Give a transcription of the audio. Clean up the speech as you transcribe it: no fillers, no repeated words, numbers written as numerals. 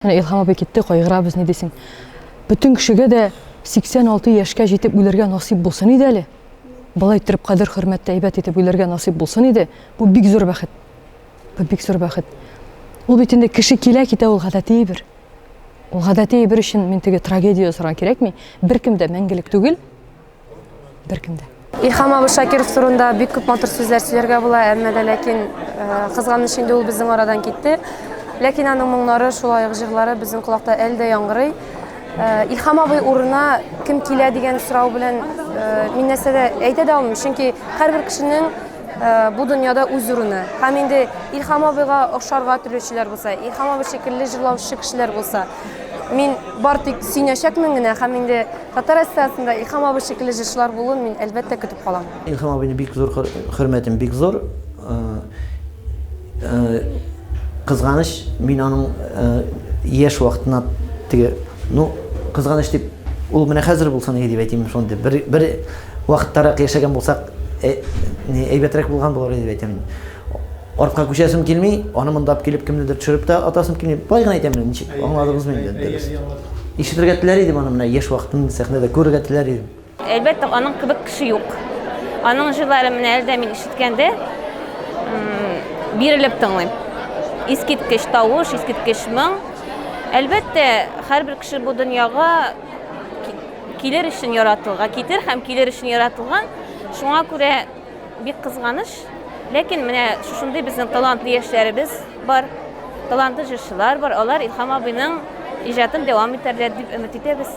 Илһам абый китте, кайгырабыз, ни дисең. Бүтән кешегә дә 86 яшькә җитеп үләргә насип булсын иде әле. Балай иттереп кадер хөрмәттә әйбәт итеп үләргә насип булсын иде. Бу бик зур бәхет. Бу бик зур бәхет. Ул бит инде кеше килә китә, ул гадәти бер. Ул гадәти бер өчен мин теге трагедия соран кирәкми. Беркем дә мәңгелек түгел. Беркем дә. Илһам абый Шакиров турында бик күп матур сүзләр сөйләргә була, әмма дә ләкин кызганыч инде ул безнең арадан китте. Ләкин аның моңнары, шулай ук җырлары безнең колакта әле дә яңгырый. Илһам абый урынына кем килә дигән сорау белән мин нәрсә дә әйтә дә алмыйм, чөнки һәрбер кешенең бу дөньяда үз урыны. Һәм инде Илһам абыйга охшарга теләүчеләр булса, Илһам абый шикелле җырлаучы кешеләр булса, мин бар тик сөйнәчәкмен генә һәм инде татар эстрадасында Илһам абый шикелле җырчылар булуын мин әлбәттә көтеп калам. Илһам абыйны бик зур хөрмәтем, бик зур. Кызганыч, мин аның яшь вакытына теге, кызганыч дип, ул менә хәзер булсын иде дип әйтим шундый. Бер вакыттарак яшәгән булсак, әйбәтрәк булган булыр дип әйтәм. Артка күчәсем килми, аны монда алып килеп кемнедер төшереп тә атасым килми. Бай гына әйтәм, ничек аңладыгызмы инде? Ишетергә теләр идем аны менә яшь вакытын сәхнәдә күрергә теләр идем. Әлбәттә, аның кебек кеше юк. Аның җырлары менә әлдә мин ишеткәндә бирелеп тыңлыйм. Искиткеч тавыш, искиткеч моң. Әлбәттә, һәрбер кеше бу дөньяга килер өчен яратылган, китер һәм килер өчен яратылган. Шуңа күрә бик кызганыч. Ләкин менә шушындый безнең талантлы яшьләребез бар, талантлы җырчылар бар. Алар Илһам абыйның иҗатын дәвам итәрләр дип өмет итәбез.